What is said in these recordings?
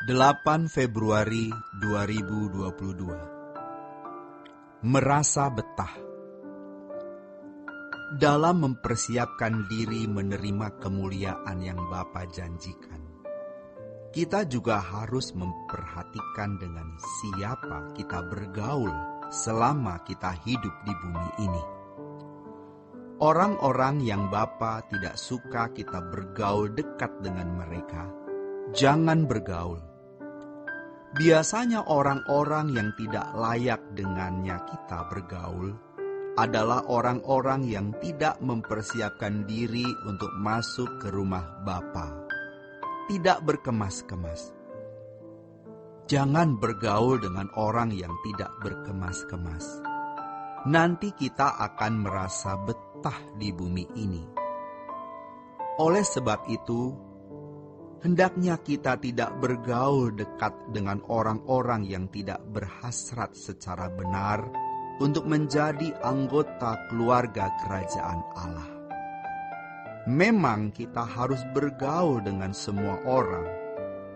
8 Februari 2022. Merasa betah. Dalam mempersiapkan diri menerima kemuliaan yang Bapa janjikan, kita juga harus memperhatikan dengan siapa kita bergaul selama kita hidup di bumi ini. Orang-orang yang Bapa tidak suka kita bergaul dekat dengan mereka, jangan bergaul. Biasanya orang-orang yang tidak layak dengannya kita bergaul adalah orang-orang yang tidak mempersiapkan diri untuk masuk ke rumah Bapa. Tidak berkemas-kemas. Jangan bergaul dengan orang yang tidak berkemas-kemas. Nanti kita akan merasa betah di bumi ini. Oleh sebab itu, hendaknya kita tidak bergaul dekat dengan orang-orang yang tidak berhasrat secara benar untuk menjadi anggota keluarga kerajaan Allah. Memang kita harus bergaul dengan semua orang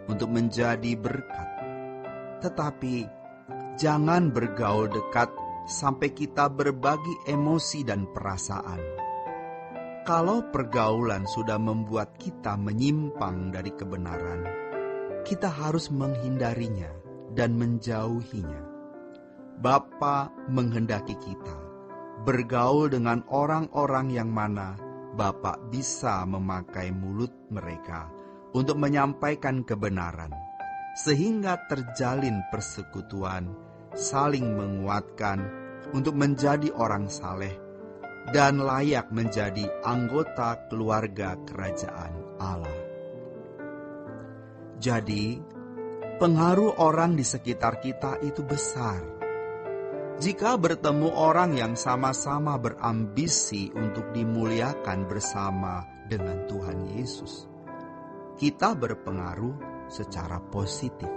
untuk menjadi berkat. Tetapi jangan bergaul dekat sampai kita berbagi emosi dan perasaan. Kalau pergaulan sudah membuat kita menyimpang dari kebenaran, kita harus menghindarinya dan menjauhinya. Bapa menghendaki kita bergaul dengan orang-orang yang mana Bapa bisa memakai mulut mereka untuk menyampaikan kebenaran, sehingga terjalin persekutuan, saling menguatkan untuk menjadi orang saleh dan layak menjadi anggota keluarga kerajaan Allah. Jadi, pengaruh orang di sekitar kita itu besar. Jika bertemu orang yang sama-sama berambisi untuk dimuliakan bersama dengan Tuhan Yesus, kita berpengaruh secara positif.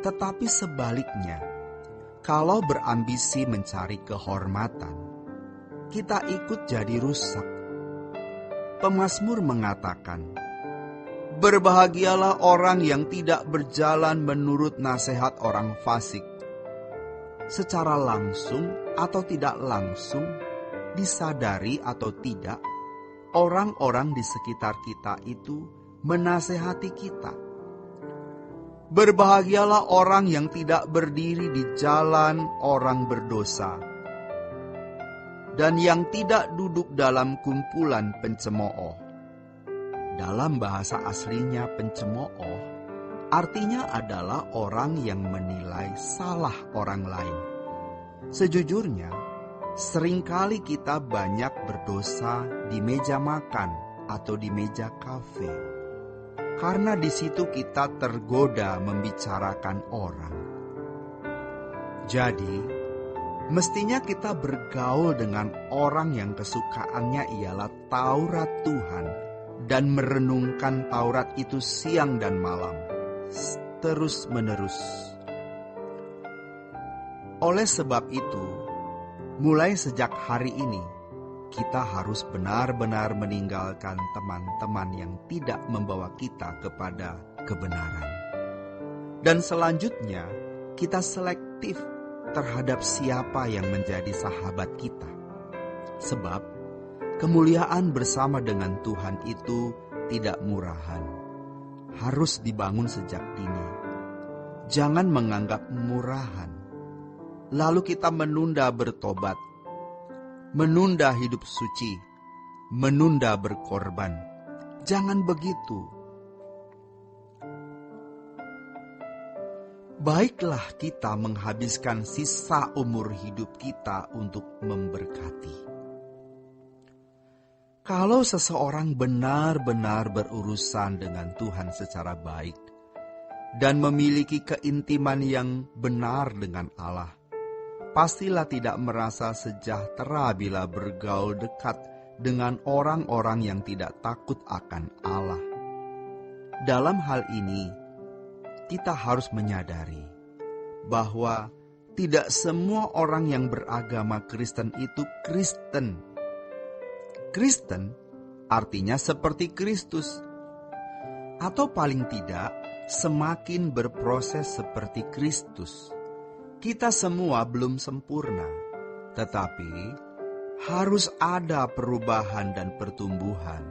Tetapi sebaliknya, kalau berambisi mencari kehormatan, kita ikut jadi rusak. Pemazmur mengatakan, "Berbahagialah orang yang tidak berjalan menurut nasihat orang fasik." Secara langsung atau tidak langsung, disadari atau tidak, orang-orang di sekitar kita itu menasehati kita. Berbahagialah orang yang tidak berdiri di jalan orang berdosa, dan yang tidak duduk dalam kumpulan pencemooh. Dalam bahasa aslinya pencemooh artinya adalah orang yang menilai salah orang lain. Sejujurnya, seringkali kita banyak berdosa di meja makan atau di meja kafe, karena di situ kita tergoda membicarakan orang. Jadi, mestinya kita bergaul dengan orang yang kesukaannya ialah Taurat Tuhan dan merenungkan Taurat itu siang dan malam, terus-menerus. Oleh sebab itu, mulai sejak hari ini, kita harus benar-benar meninggalkan teman-teman yang tidak membawa kita kepada kebenaran. Dan selanjutnya, kita selektif terhadap siapa yang menjadi sahabat kita. Sebab, kemuliaan bersama dengan Tuhan itu tidak murahan. Harus dibangun sejak dini. Jangan menganggap murahan, lalu kita menunda bertobat, menunda hidup suci, menunda berkorban. Jangan begitu. Baiklah kita menghabiskan sisa umur hidup kita untuk memberkati. Kalau seseorang benar-benar berurusan dengan Tuhan secara baik dan memiliki keintiman yang benar dengan Allah, pastilah tidak merasa sejahtera bila bergaul dekat dengan orang-orang yang tidak takut akan Allah. Dalam hal ini, kita harus menyadari bahwa tidak semua orang yang beragama Kristen itu Kristen. Kristen artinya seperti Kristus, atau paling tidak semakin berproses seperti Kristus. Kita semua belum sempurna, tetapi harus ada perubahan dan pertumbuhan.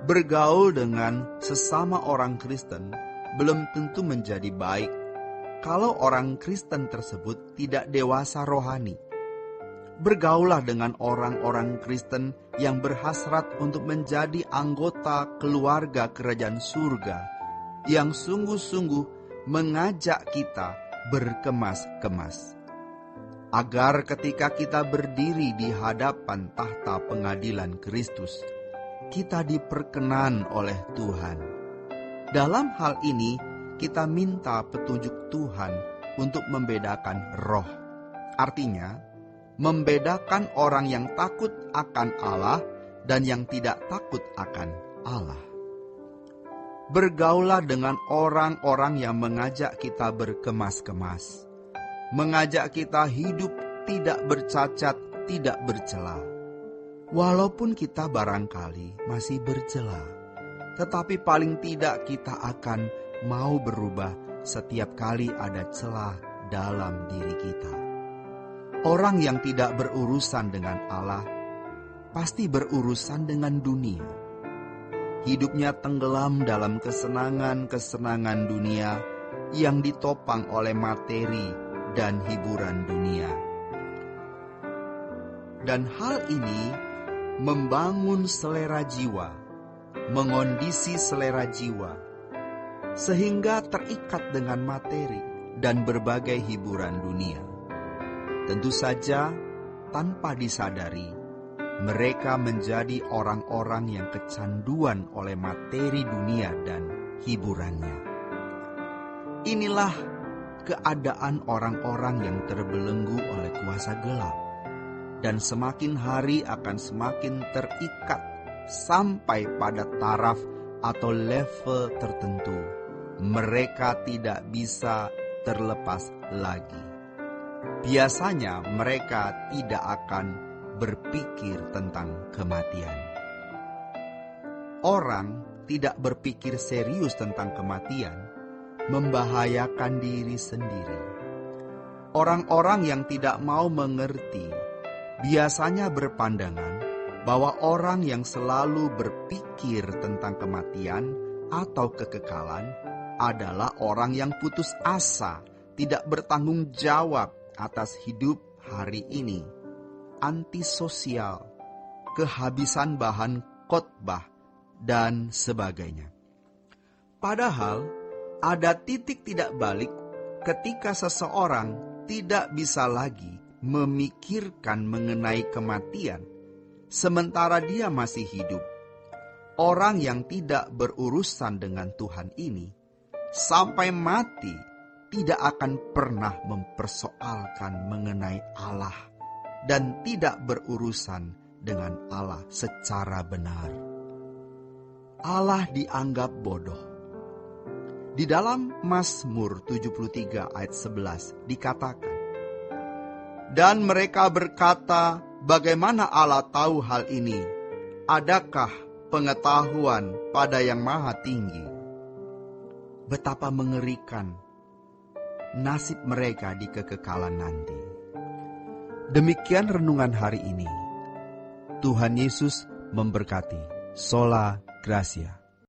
Bergaul dengan sesama orang Kristen belum tentu menjadi baik kalau orang Kristen tersebut tidak dewasa rohani. Bergaulah dengan orang-orang Kristen yang berhasrat untuk menjadi anggota keluarga kerajaan surga, yang sungguh-sungguh mengajak kita berkemas-kemas. Agar ketika kita berdiri di hadapan tahta pengadilan Kristus, kita diperkenan oleh Tuhan. Dalam hal ini, kita minta petunjuk Tuhan untuk membedakan roh. Artinya, membedakan orang yang takut akan Allah dan yang tidak takut akan Allah. Bergaulah dengan orang-orang yang mengajak kita berkemas-kemas, mengajak kita hidup tidak bercacat, tidak bercela. Walaupun kita barangkali masih bercela, tetapi paling tidak kita akan mau berubah setiap kali ada celah dalam diri kita. Orang yang tidak berurusan dengan Allah pasti berurusan dengan dunia. Hidupnya tenggelam dalam kesenangan-kesenangan dunia yang ditopang oleh materi dan hiburan dunia. Dan hal ini membangun selera jiwa, mengondisi selera jiwa, sehingga terikat dengan materi dan berbagai hiburan dunia. Tentu saja, tanpa disadari, mereka menjadi orang-orang yang kecanduan oleh materi dunia dan hiburannya. Inilah keadaan orang-orang yang terbelenggu oleh kuasa gelap, dan semakin hari akan semakin terikat sampai pada taraf atau level tertentu. Mereka tidak bisa terlepas lagi. Biasanya mereka tidak akan berpikir tentang kematian. Orang tidak berpikir serius tentang kematian membahayakan diri sendiri. Orang-orang yang tidak mau mengerti biasanya berpandangan bahwa orang yang selalu berpikir tentang kematian atau kekekalan adalah orang yang putus asa, tidak bertanggung jawab atas hidup hari ini, antisosial, kehabisan bahan khotbah, dan sebagainya. Padahal, ada titik tidak balik ketika seseorang tidak bisa lagi memikirkan mengenai kematian, sementara dia masih hidup. Orang yang tidak berurusan dengan Tuhan ini, sampai mati, tidak akan pernah mempersoalkan mengenai Allah dan tidak berurusan dengan Allah secara benar. Allah dianggap bodoh. Di dalam Mazmur 73 ayat 11 dikatakan, "Dan mereka berkata, bagaimana Allah tahu hal ini? Adakah pengetahuan pada yang maha tinggi?" Betapa mengerikan nasib mereka di kekekalan nanti. Demikian renungan hari ini. Tuhan Yesus memberkati. Sola Gracia.